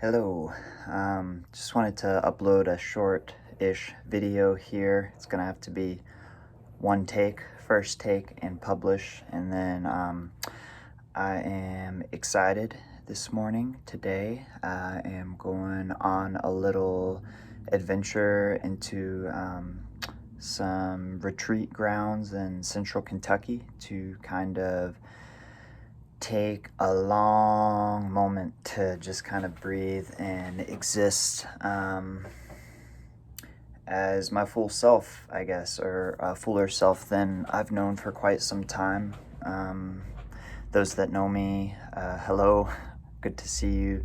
Hello. Just wanted to upload a short-ish video here. It's gonna have to be one take, first take, and publish. And then I am excited this morning. Today, I am going on a little adventure into some retreat grounds in central Kentucky to kind of take a long moment to just kind of breathe and exist as my full self, I guess, or a fuller self than I've known for quite some time. Those that know me, hello, good to see you.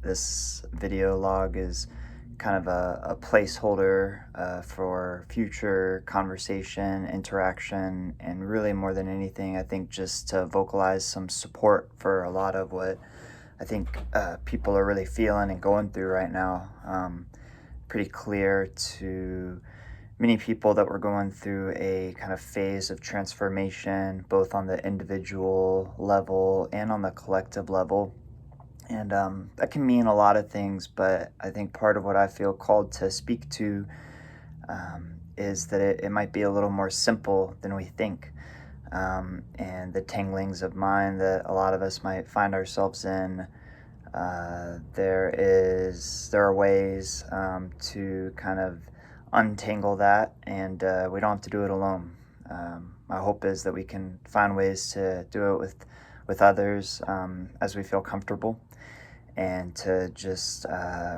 This video log is kind of a placeholder for future conversation, interaction, and really more than anything, I think just to vocalize some support for a lot of what I think people are really feeling and going through right now. Pretty clear to many people that we're going through a kind of phase of transformation, both on the individual level and on the collective level. And that can mean a lot of things, but I think part of what I feel called to speak to is that it might be a little more simple than we think. And the tanglings of mind that a lot of us might find ourselves in, there are ways to kind of untangle that, and we don't have to do it alone. My hope is that we can find ways to do it with others as we feel comfortable, and to just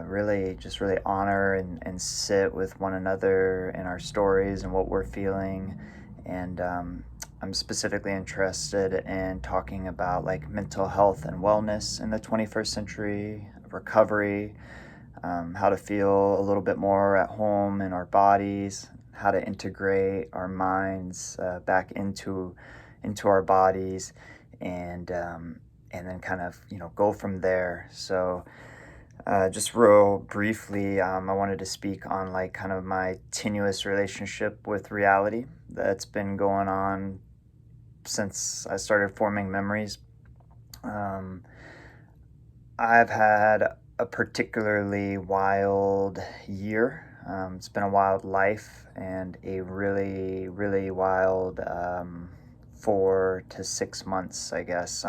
really honor and sit with one another in our stories and what we're feeling. And I'm specifically interested in talking about like mental health and wellness in the 21st century, recovery, how to feel a little bit more at home in our bodies, how to integrate our minds back into our bodies, and then kind of go from there. So just real briefly, I wanted to speak on like kind of my tenuous relationship with reality that's been going on since I started forming memories. I've had a particularly wild year. It's been a wild life and a really wild 4 to 6 months, I guess.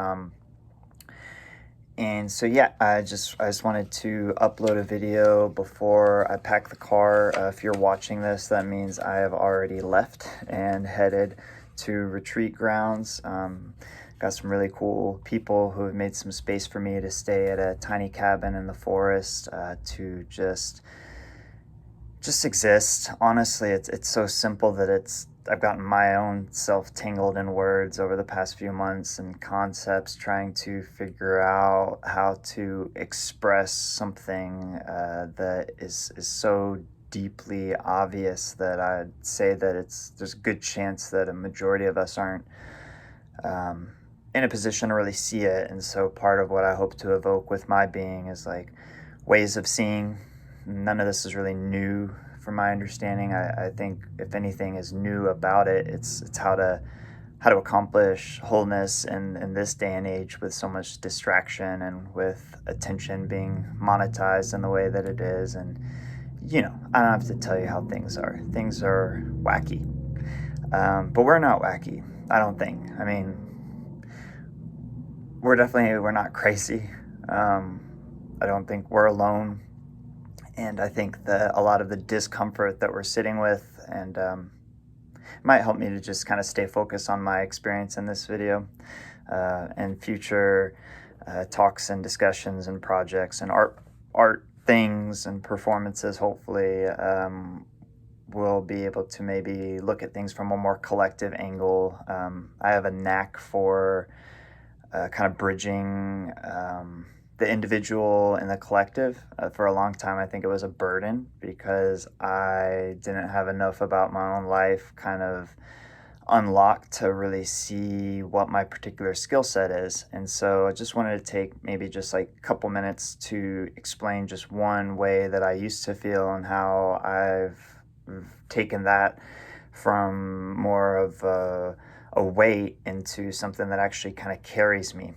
And so yeah, I just wanted to upload a video before I pack the car. If you're watching this, that means I have already left and headed to retreat grounds. Got some really cool people who have made some space for me to stay at a tiny cabin in the forest to just exist. Honestly, it's so simple that I've gotten my own self tangled in words over the past few months and concepts, trying to figure out how to express something that is so deeply obvious that I'd say that there's a good chance that a majority of us aren't in a position to really see it. And so part of what I hope to evoke with my being is like ways of seeing. None of this is really new from my understanding. I think if anything is new about it, it's how to accomplish wholeness in this day and age with so much distraction and with attention being monetized in the way that it is. And I don't have to tell you how things are. Things are wacky, but we're not wacky. I don't think. I mean, we're not crazy. I don't think we're alone. And I think that a lot of the discomfort that we're sitting with and might help me to just kind of stay focused on my experience in this video and future talks and discussions and projects and art things and performances. Hopefully we'll be able to maybe look at things from a more collective angle. I have a knack for kind of bridging the individual and the collective. For a long time, I think it was a burden because I didn't have enough about my own life kind of unlocked to really see what my particular skill set is. And so I just wanted to take maybe just like a couple minutes to explain just one way that I used to feel and how I've taken that from more of a weight into something that actually kind of carries me.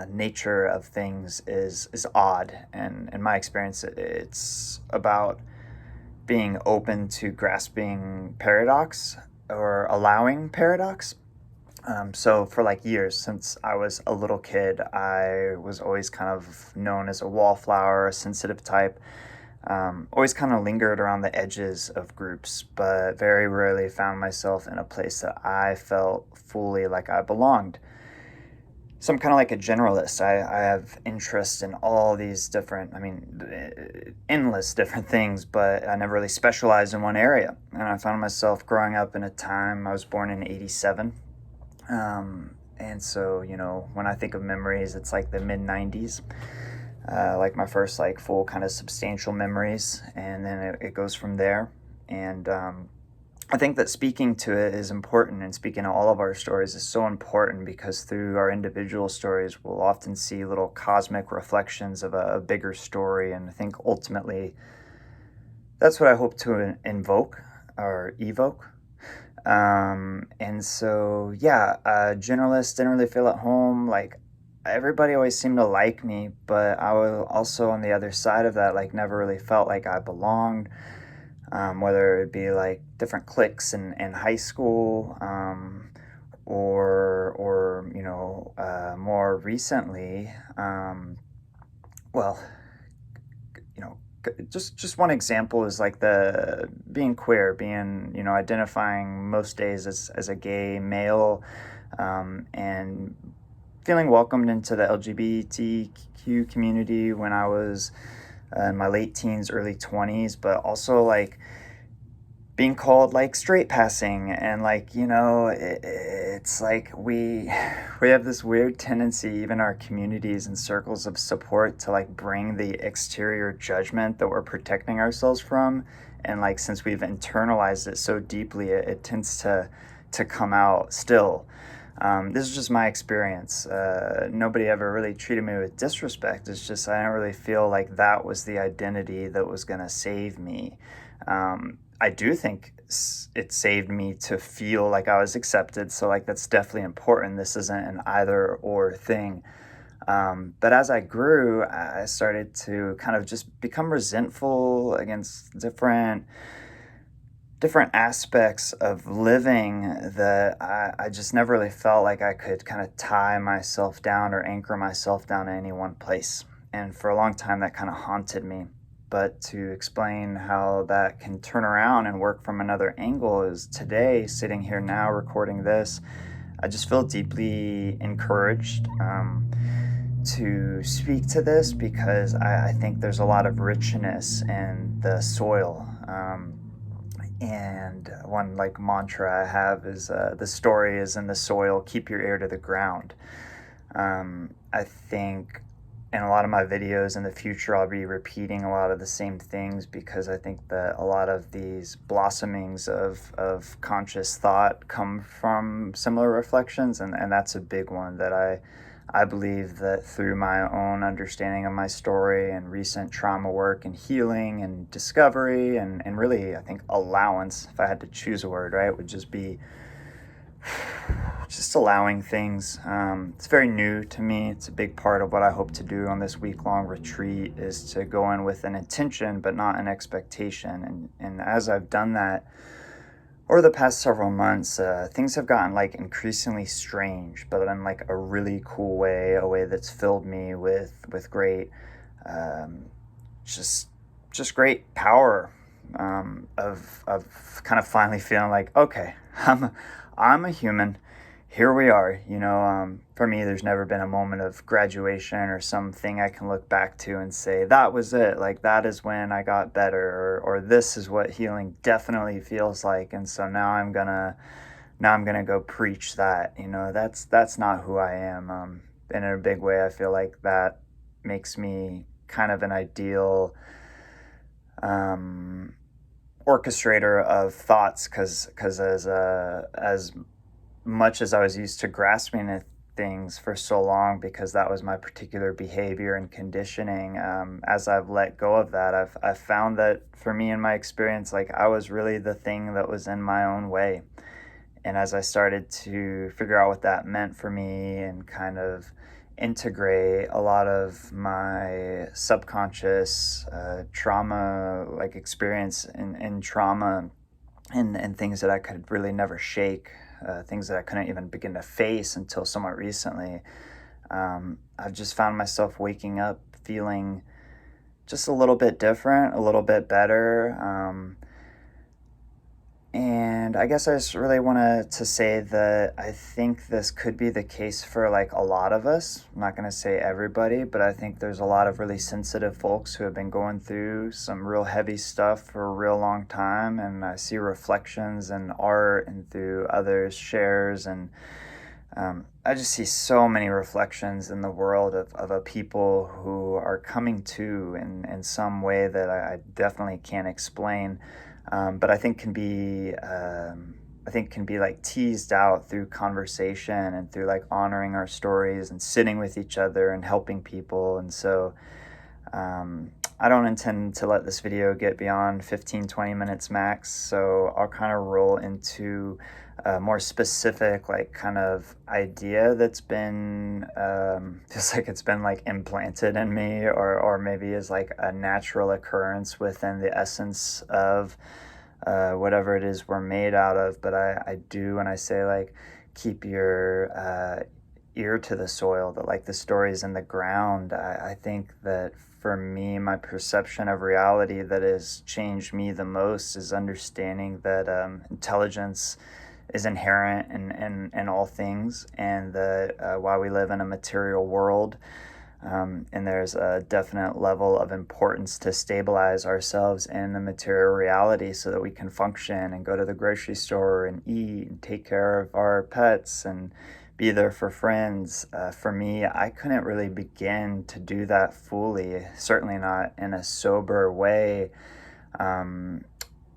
nature of things is odd, and in my experience, it's about being open to grasping paradox or allowing paradox. So for like years, since I was a little kid, I was always kind of known as a wallflower, a sensitive type. Always kind of lingered around the edges of groups, but very rarely found myself in a place that I felt fully like I belonged. So I'm kind of like a generalist. I have interest in all these different, endless different things, but I never really specialized in one area. And I found myself growing up in a time, I was born in 87. And so, when I think of memories, it's like the mid 90s, like my first like full kind of substantial memories. And then it goes from there. And, I think that speaking to it is important, and speaking to all of our stories is so important, because through our individual stories, we'll often see little cosmic reflections of a bigger story. And I think ultimately that's what I hope to invoke or evoke. And so, yeah, generalist, didn't really feel at home. Like, everybody always seemed to like me, but I was also on the other side of that, like, never really felt like I belonged. Whether it be like different cliques in high school, or more recently, well, just one example is like the being queer, being identifying most days as a gay male, and feeling welcomed into the LGBTQ community when I was in my late teens, early 20s, but also like being called like straight passing, and like it's like we have this weird tendency, even our communities and circles of support, to like bring the exterior judgment that we're protecting ourselves from, and like since we've internalized it so deeply, it tends to come out still. This is just my experience. Nobody ever really treated me with disrespect. It's just I don't really feel like that was the identity that was going to save me. I do think it saved me to feel like I was accepted. So, like, that's definitely important. This isn't an either or thing. But as I grew, I started to kind of just become resentful against different aspects of living that I just never really felt like I could kind of tie myself down or anchor myself down in any one place. And for a long time, that kind of haunted me. But to explain how that can turn around and work from another angle is today, sitting here now recording this, I just feel deeply encouraged to speak to this, because I think there's a lot of richness in the soil. And one like mantra I have is the story is in the soil, keep your ear to the ground. I think in a lot of my videos in the future, I'll be repeating a lot of the same things, because I think that a lot of these blossomings of conscious thought come from similar reflections. And that's a big one that I believe that through my own understanding of my story and recent trauma work and healing and discovery, and really, I think allowance, if I had to choose a word, right, would just be just allowing things. It's very new to me. It's a big part of what I hope to do on this week-long retreat, is to go in with an intention but not an expectation. And as I've done that over the past several months, things have gotten like increasingly strange, but in like a really cool way, a way that's filled me with great, um, just great power, of kind of finally feeling like, okay, I'm a human. Here we are. For me, there's never been a moment of graduation or something I can look back to and say that was it. Like, that is when I got better, or this is what healing definitely feels like. And so now I'm gonna go preach that. That's not who I am. And in a big way, I feel like that makes me kind of an ideal um, orchestrator of thoughts, because as much as I was used to grasping at things for so long, because that was my particular behavior and conditioning, as I've let go of that, I've found that for me, in my experience, like, I was really the thing that was in my own way. And as I started to figure out what that meant for me, and kind of integrate a lot of my subconscious trauma, like experience in trauma and things that I could really never shake, things that I couldn't even begin to face until somewhat recently. I've just found myself waking up feeling just a little bit different, a little bit better. And I guess I just really wanted to say that I think this could be the case for like a lot of us. I'm not going to say everybody, but I think there's a lot of really sensitive folks who have been going through some real heavy stuff for a real long time. And I see reflections in art and through others' shares. And I just see so many reflections in the world of a people who are coming to in some way that I definitely can't explain, but I think can be like teased out through conversation and through like honoring our stories and sitting with each other and helping people. And so I don't intend to let this video get beyond 15-20 minutes max, so I'll kind of roll into a more specific like kind of idea that's been feels like it's been like implanted in me, or maybe is like a natural occurrence within the essence of whatever it is we're made out of. But I do, when I say like keep your ear to the soil, that like the stories in the ground, I think that for me, my perception of reality that has changed me the most is understanding that intelligence is inherent in all things, and that while we live in a material world, and there's a definite level of importance to stabilize ourselves in the material reality so that we can function and go to the grocery store and eat and take care of our pets and be there for friends. For me, I couldn't really begin to do that fully, certainly not in a sober way,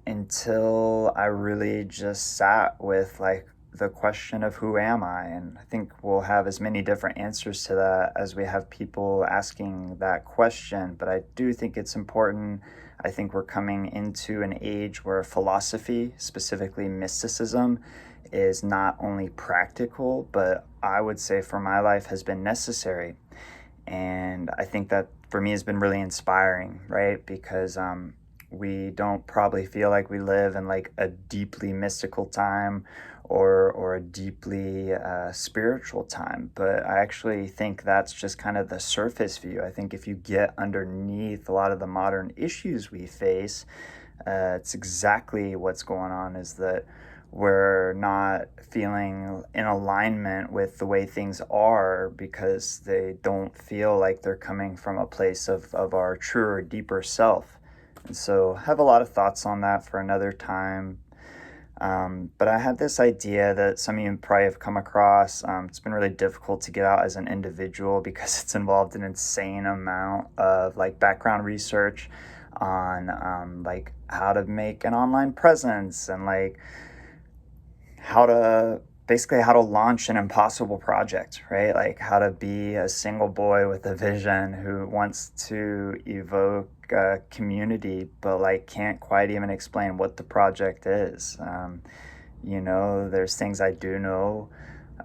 until I really just sat with like the question of who am I? And I think we'll have as many different answers to that as we have people asking that question. But I do think it's important. I think we're coming into an age where philosophy, specifically mysticism, is not only practical, but I would say for my life has been necessary. And I think that for me has been really inspiring, right? Because we don't probably feel like we live in like a deeply mystical time or a deeply spiritual time. But I actually think that's just kind of the surface view. I think if you get underneath a lot of the modern issues we face, it's exactly what's going on, is that we're not feeling in alignment with the way things are because they don't feel like they're coming from a place of our truer, deeper self. And so I have a lot of thoughts on that for another time. But I had this idea that some of you probably have come across. It's been really difficult to get out as an individual because it's involved an insane amount of like background research on like how to make an online presence and like how to basically how to launch an impossible project, right? Like how to be a single boy with a vision who wants to evoke a community, but like can't quite even explain what the project is. There's things I do know,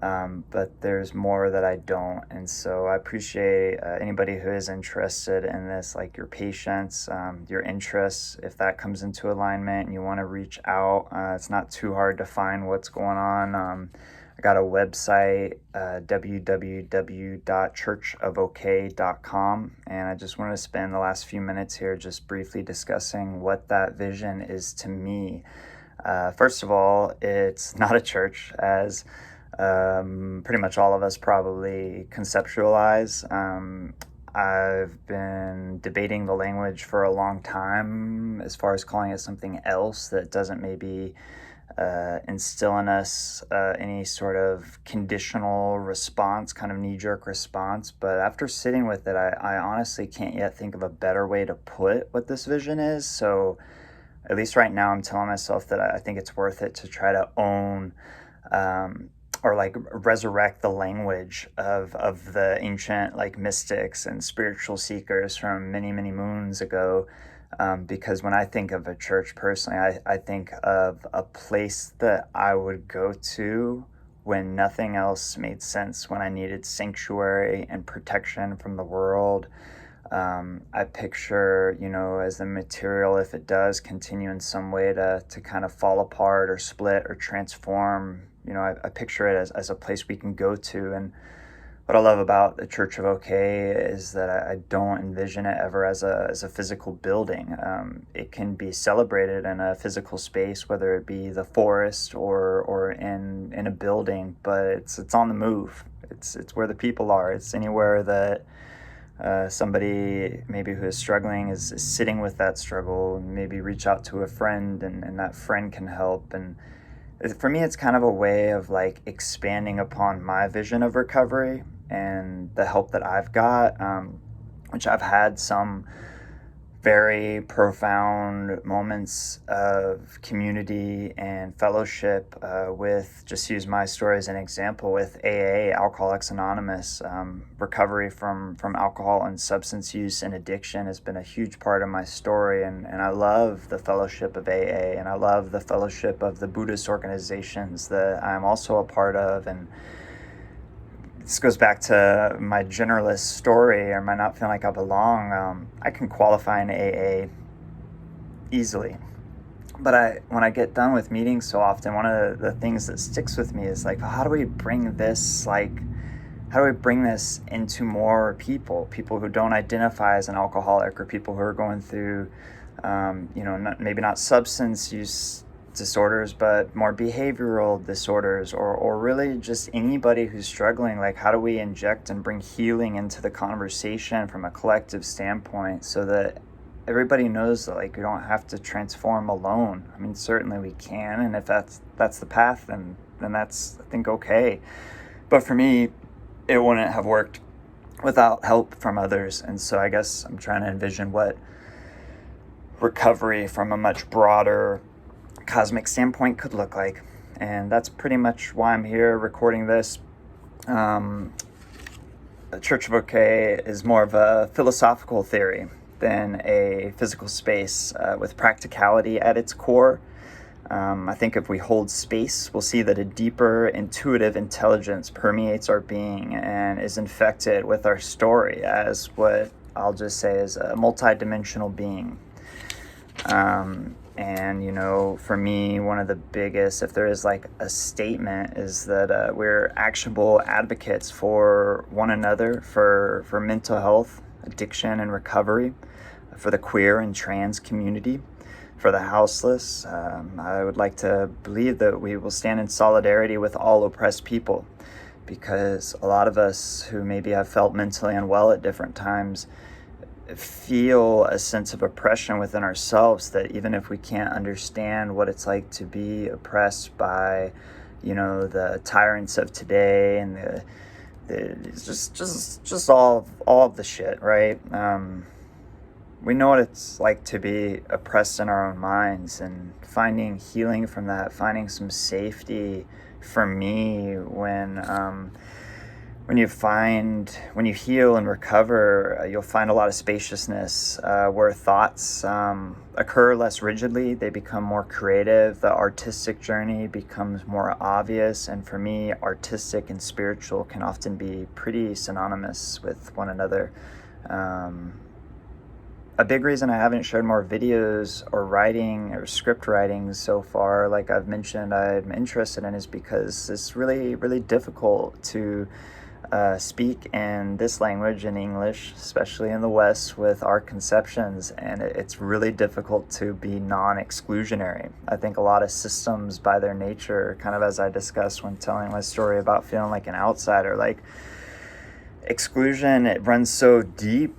but there's more that I don't. And so I appreciate anybody who is interested in this, like your patience, your interests. If that comes into alignment and you want to reach out, it's not too hard to find what's going on. I got a website, www.churchofok.com, and I just wanted to spend the last few minutes here just briefly discussing what that vision is to me. First of all, it's not a church, as pretty much all of us probably conceptualize. I've been debating the language for a long time as far as calling it something else that doesn't maybe instill in us any sort of conditional response, kind of knee-jerk response. But after sitting with it, I honestly can't yet think of a better way to put what this vision is. So at least right now, I'm telling myself that I think it's worth it to try to own or like resurrect the language of the ancient like mystics and spiritual seekers from many, many moons ago. Because when I think of a church personally, I think of a place that I would go to when nothing else made sense, when I needed sanctuary and protection from the world. I picture, as the material, if it does continue in some way to kind of fall apart or split or transform, I picture it as a place we can go to. And what I love about the Church of OK is that I don't envision it ever as a physical building. It can be celebrated in a physical space, whether it be the forest or in a building, but it's on the move. It's where the people are. It's anywhere that somebody maybe who is struggling is sitting with that struggle, and maybe reach out to a friend, and that friend can help. And for me, it's kind of a way of like expanding upon my vision of recovery and the help that I've got, which I've had some very profound moments of community and fellowship with, just use my story as an example, with AA, Alcoholics Anonymous. Recovery from alcohol and substance use and addiction has been a huge part of my story, and I love the fellowship of AA, and I love the fellowship of the Buddhist organizations that I'm also a part of. And this goes back to my generalist story, or my not feeling like I belong. I can qualify in AA easily, but when I get done with meetings so often, one of the things that sticks with me is like, how do we bring this into more people who don't identify as an alcoholic, or people who are going through, maybe not substance use disorders, but more behavioral disorders, or really just anybody who's struggling. Like, how do we inject and bring healing into the conversation from a collective standpoint, so that everybody knows that, like, we don't have to transform alone. I mean, certainly we can, and if that's the path, then that's, I think, okay. But for me, it wouldn't have worked without help from others. And so I guess I'm trying to envision what recovery from a much broader cosmic standpoint could look like. And that's pretty much why I'm here recording this. The Church of OK is more of a philosophical theory than a physical space, with practicality at its core. I think if we hold space, we'll see that a deeper intuitive intelligence permeates our being and is infected with our story as what I'll just say is a multidimensional being. And, for me, one of the biggest, if there is like a statement, is that we're actionable advocates for one another, for mental health, addiction, and recovery, for the queer and trans community, for the houseless. I would like to believe that we will stand in solidarity with all oppressed people, because a lot of us who maybe have felt mentally unwell at different times feel a sense of oppression within ourselves, that even if we can't understand what it's like to be oppressed by, the tyrants of today and just all of the shit, right? We know what it's like to be oppressed in our own minds, and finding healing from that, finding some safety. For me, when you heal and recover, you'll find a lot of spaciousness, where thoughts occur less rigidly. They become more creative. The artistic journey becomes more obvious. And for me, artistic and spiritual can often be pretty synonymous with one another. A big reason I haven't shared more videos or writing or script writing so far, like I've mentioned I'm interested in, is because it's really, really difficult to speak in this language, in English, especially in the West, with our conceptions, and it's really difficult to be non-exclusionary. I think a lot of systems, by their nature, kind of as I discussed when telling my story about feeling like an outsider, like exclusion, it runs so deep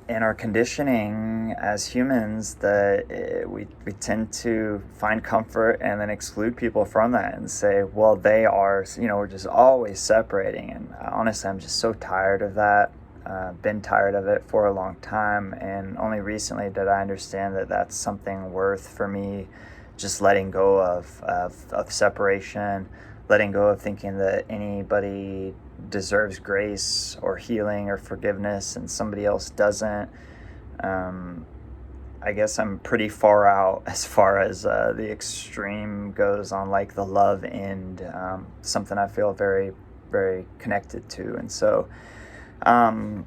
in our conditioning as humans that we tend to find comfort and then exclude people from that and say, well, they are, we're just always separating. And honestly, I'm just so tired of that. Been tired of it for a long time, and only recently did I understand that that's something worth for me just letting go of separation, letting go of thinking that anybody deserves grace or healing or forgiveness and somebody else doesn't. I guess I'm pretty far out as far as the extreme goes on like the love end, something I feel very, very connected to. And so, um,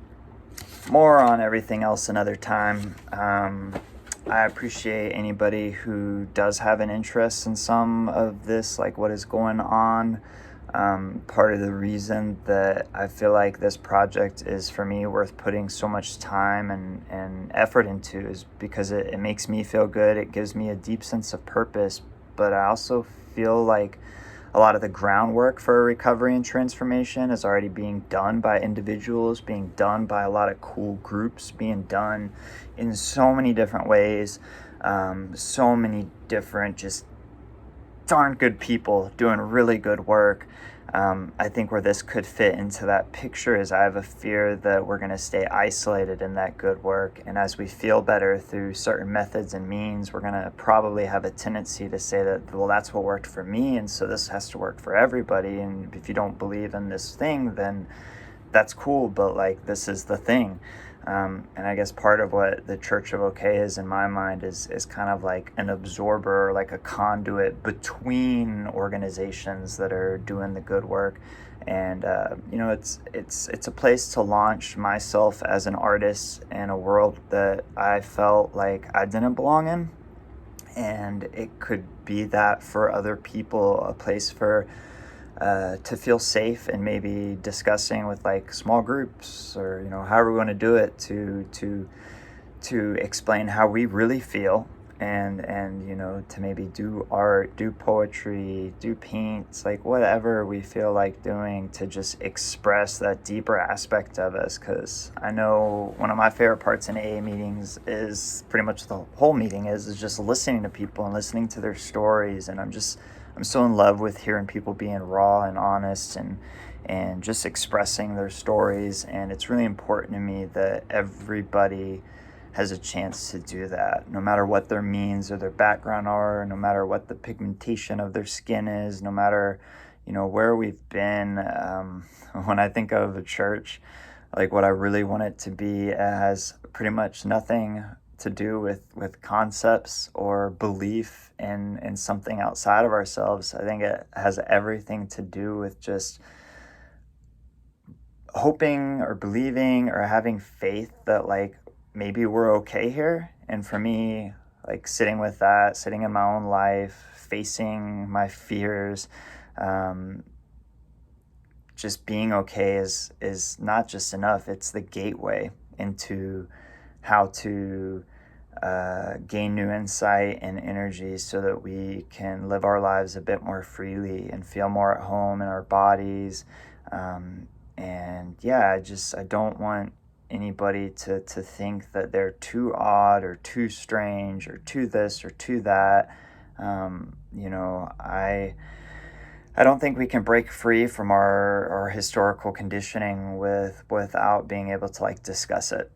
more on everything else another time. I appreciate anybody who does have an interest in some of this, like what is going on. Part of the reason that I feel like this project is for me worth putting so much time and effort into is because it makes me feel good. It gives me a deep sense of purpose, but I also feel like a lot of the groundwork for recovery and transformation is already being done by individuals, being done by a lot of cool groups, being done in so many different ways, so many different just darn good people doing really good work. I think where this could fit into that picture is I have a fear that we're going to stay isolated in that good work. And as we feel better through certain methods and means, we're going to probably have a tendency to say that, well, that's what worked for me. And so this has to work for everybody. And if you don't believe in this thing, then that's cool. But like, this is the thing. And I guess part of what the Church of OK is in my mind is kind of like an absorber, like a conduit between organizations that are doing the good work. And it's a place to launch myself as an artist in a world that I felt like I didn't belong in. And it could be that for other people, a place for to feel safe and maybe discussing with like small groups or however we want to do it to explain how we really feel and to maybe do art, do poetry, do paints, like whatever we feel like doing to just express that deeper aspect of us. Because I know one of my favorite parts in AA meetings is pretty much the whole meeting is just listening to people and listening to their stories. And I'm so in love with hearing people being raw and honest and just expressing their stories. And it's really important to me that everybody has a chance to do that, no matter what their means or their background are, no matter what the pigmentation of their skin is, no matter where we've been. When I think of a church, like what I really want it to be has pretty much nothing to do with concepts or belief in something outside of ourselves. I think it has everything to do with just hoping or believing or having faith that like maybe we're okay here. And for me, like sitting with that, sitting in my own life, facing my fears, just being okay is not just enough. It's the gateway into how to gain new insight and energy so that we can live our lives a bit more freely and feel more at home in our bodies. And yeah, I don't want anybody to think that they're too odd or too strange or too this or too that. I don't think we can break free from our historical conditioning without being able to like discuss it.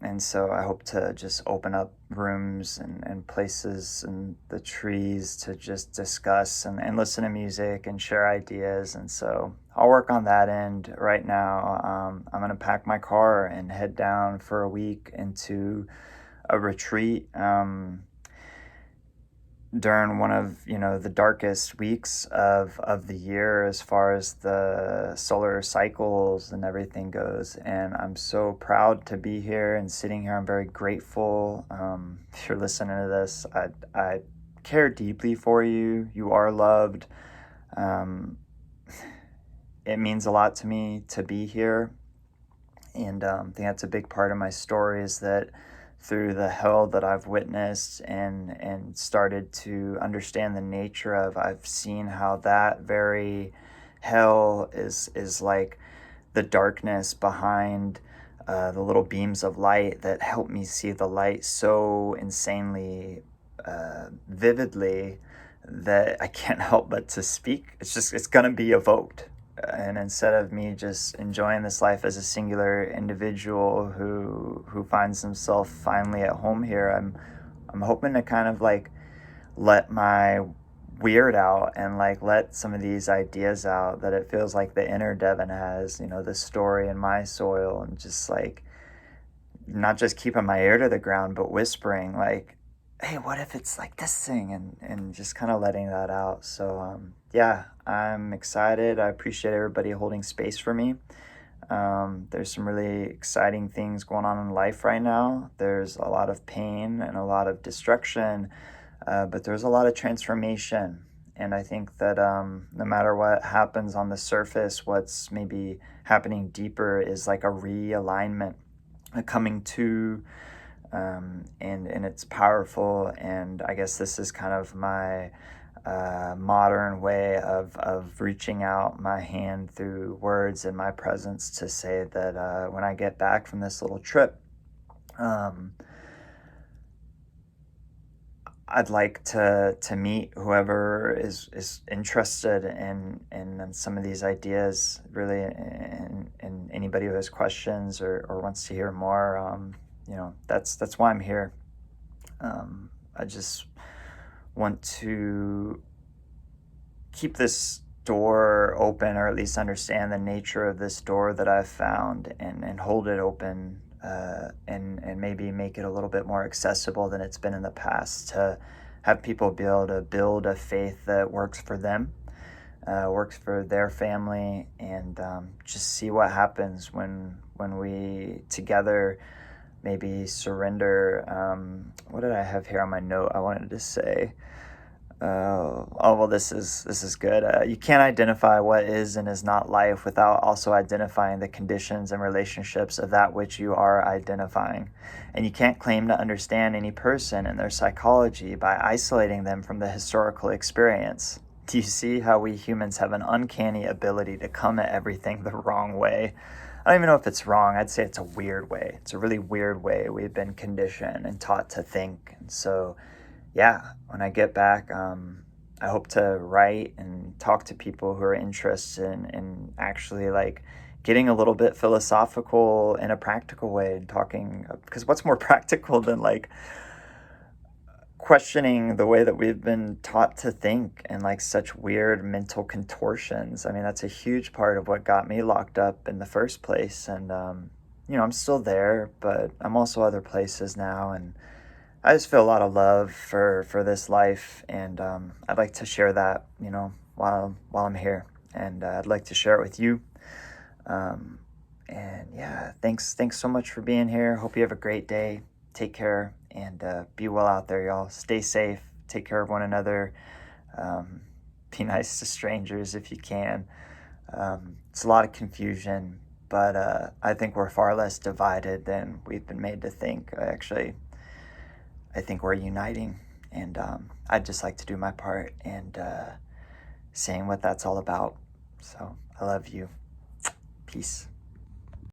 And so I hope to just open up rooms and places and the trees to just discuss and listen to music and share ideas. And so I'll work on that end right now. I'm going to pack my car and head down for a week into a retreat. During one of the darkest weeks of the year as far as the solar cycles and everything goes, and I'm so proud to be here and sitting here. I'm very grateful. If you're listening to this, I care deeply for you. You are loved. It means a lot to me to be here, and I think that's a big part of my story is that through the hell that I've witnessed and started to understand the nature of, I've seen how that very hell is like the darkness behind the little beams of light that help me see the light so insanely vividly that I can't help but to speak. It's gonna be evoked. And instead of me just enjoying this life as a singular individual who finds himself finally at home here, I'm hoping to kind of like let my weird out and like let some of these ideas out that it feels like the inner Devin has, this story in my soil, and just like not just keeping my ear to the ground, but whispering like, "Hey, what if it's like this thing?" and just kind of letting that out. So yeah, I'm excited. I appreciate everybody holding space for me. There's some really exciting things going on in life right now. There's a lot of pain and a lot of destruction, but there's a lot of transformation. And I think that no matter what happens on the surface, what's maybe happening deeper is like a realignment, a coming to, and it's powerful. And I guess this is kind of my modern way of reaching out my hand through words and my presence to say that when I get back from this little trip, um, I'd like to meet whoever is interested in some of these ideas, really, and anybody who has questions or wants to hear more. That's why I'm here. I just want to keep this door open, or at least understand the nature of this door that I've found, and hold it open, and maybe make it a little bit more accessible than it's been in the past, to have people be able to build a faith that works for them, works for their family, and just see what happens when we together maybe surrender. What did I have here on my note? I wanted to say. Well, this is good. You can't identify what is and is not life without also identifying the conditions and relationships of that which you are identifying. And you can't claim to understand any person and their psychology by isolating them from the historical experience. Do you see how we humans have an uncanny ability to come at everything the wrong way? I don't even know if it's wrong. I'd say it's a weird way. It's a really weird way we've been conditioned and taught to think. And so, yeah, when I get back, I hope to write and talk to people who are interested in actually like getting a little bit philosophical in a practical way, and talking, because what's more practical than like questioning the way that we've been taught to think, and like such weird mental contortions. I mean, that's a huge part of what got me locked up in the first place. And I'm still there, but I'm also other places now, and I just feel a lot of love for this life, and I'd like to share that, while I'm here, and I'd like to share it with you. And yeah, thanks so much for being here. Hope you have a great day. Take care, and be well out there, y'all. Stay safe. Take care of one another. Be nice to strangers if you can. It's a lot of confusion, but I think we're far less divided than we've been made to think. Actually, I think we're uniting, and I'd just like to do my part and saying what that's all about. So I love you. Peace.